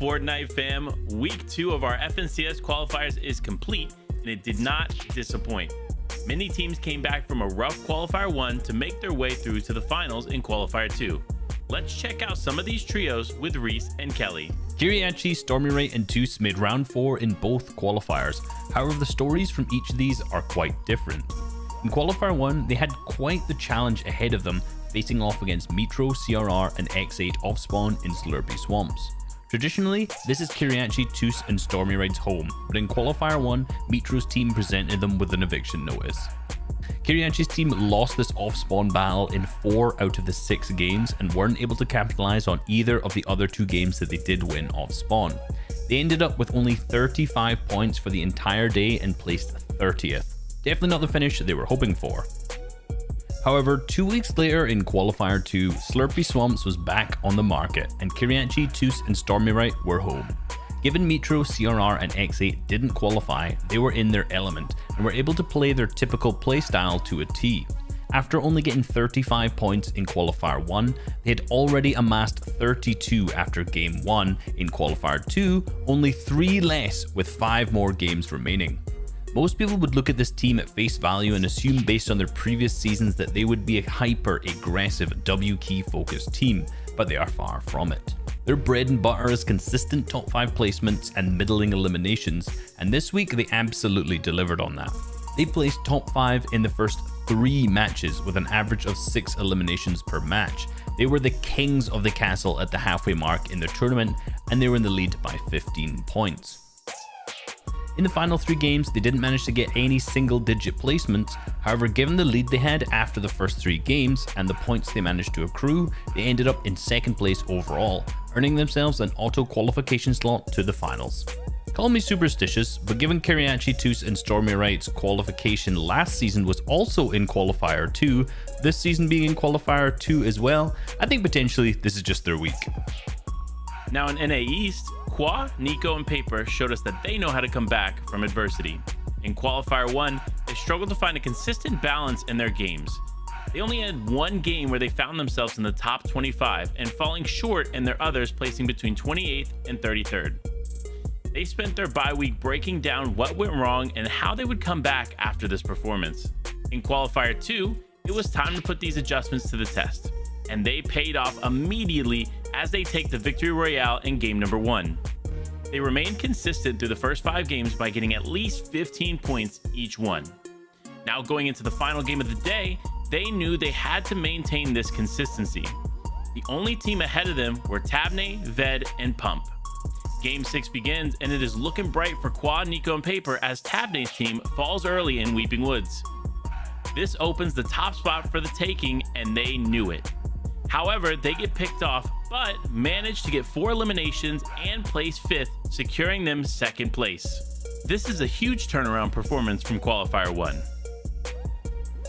Fortnite fam? Week 2 of our FNCS qualifiers is complete, and it did not disappoint. Many teams came back from a rough qualifier 1 to make their way through to the finals in qualifier 2. Let's check out some of these trios with Reese and Kelly. Kiriachi, Stormyrite, and TRÍOS made round 4 in both qualifiers. However, the stories from each of these are quite different. In qualifier 1, they had quite the challenge ahead of them, facing off against Metro, CRR, and X8 off-spawn in Slurpy Swamps. Traditionally, this is Kiriachi, TRÍOS, and Stormyrite's home, but in qualifier 1, Metro's team presented them with an eviction notice. Kiriachi's team lost this off-spawn battle in 4 out of the 6 games and weren't able to capitalize on either of the other 2 games that they did win off-spawn. They ended up with only 35 points for the entire day and placed 30th. Definitely not the finish they were hoping for. However, 2 weeks later in qualifier 2, Slurpy Swamps was back on the market and Kiriachi, TRÍOS, and Stormyrite were home. Given Metro, CRR, and X8 didn't qualify, they were in their element and were able to play their typical playstyle to a T. After only getting 35 points in qualifier 1, they had already amassed 32 after game 1. In qualifier 2, only 3 less with 5 more games remaining. Most people would look at this team at face value and assume based on their previous seasons that they would be a hyper-aggressive W-key focused team, but they are far from it. Their bread and butter is consistent top 5 placements and middling eliminations, and this week they absolutely delivered on that. They placed top 5 in the first 3 matches with an average of 6 eliminations per match. They were the kings of the castle at the halfway mark in the tournament, and they were in the lead by 15 points. In the final 3 games, they didn't manage to get any single-digit placements. However, given the lead they had after the first 3 games and the points they managed to accrue, they ended up in 2nd place overall, earning themselves an auto-qualification slot to the finals. Call me superstitious, but given Kiriachi, TRÍOS, and Stormyrite's qualification last season was also in qualifier 2, this season being in qualifier 2 as well, I think potentially this is just their week. Now in NA East, Qua, Nico, and Paper showed us that they know how to come back from adversity. In qualifier 1, they struggled to find a consistent balance in their games. They only had 1 game where they found themselves in the top 25 and falling short in their others, placing between 28th and 33rd. They spent their bye week breaking down what went wrong and how they would come back after this performance. In qualifier 2, it was time to put these adjustments to the test, and they paid off immediately as they take the victory royale in game number 1. They remained consistent through the first 5 games by getting at least 15 points each one. Now going into the final game of the day, they knew they had to maintain this consistency. The only team ahead of them were Tabney, Ved, and Pump. Game 6 begins and it is looking bright for Qua, Nico, and Paper as Tabney's team falls early in Weeping Woods. This opens the top spot for the taking and they knew it. However, they get picked off, but manage to get 4 eliminations and place 5th, securing them 2nd place. This is a huge turnaround performance from qualifier 1.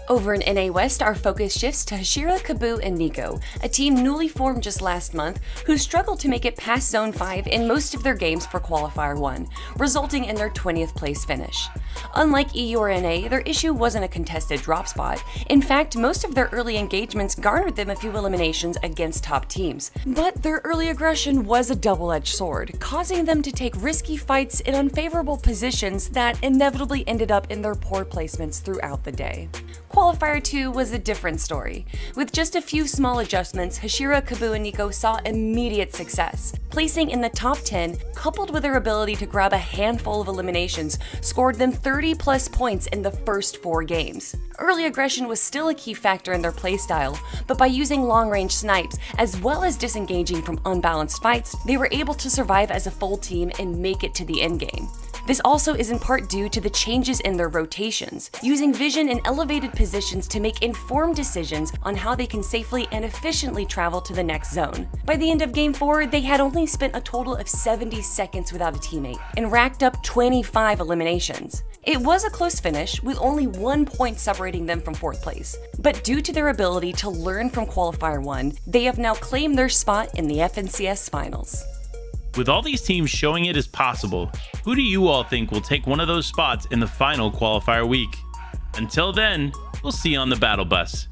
Over in NA West, our focus shifts to Hashira, Kaboo, and Nico, a team newly formed just last month who struggled to make it past Zone 5 in most of their games for Qualifier 1, resulting in their 20th place finish. Unlike EU or NA, their issue wasn't a contested drop spot. In fact, most of their early engagements garnered them a few eliminations against top teams. But their early aggression was a double-edged sword, causing them to take risky fights in unfavorable positions that inevitably ended up in their poor placements throughout the day. Qualifier 2 was a different story. With just a few small adjustments, Hashira, Kaboo, and Nico saw immediate success. Placing in the top 10, coupled with their ability to grab a handful of eliminations, scored them 30+ points in the first 4 games. Early aggression was still a key factor in their playstyle, but by using long-range snipes, as well as disengaging from unbalanced fights, they were able to survive as a full team and make it to the endgame. This also is in part due to the changes in their rotations, using vision in elevated positions to make informed decisions on how they can safely and efficiently travel to the next zone. By the end of Game 4, they had only spent a total of 70 seconds without a teammate, and racked up 25 eliminations. It was a close finish, with only 1 point separating them from 4th place. But due to their ability to learn from Qualifier 1, they have now claimed their spot in the FNCS Finals. With all these teams showing it is possible, who do you all think will take one of those spots in the final qualifier week? Until then, we'll see you on the battle bus.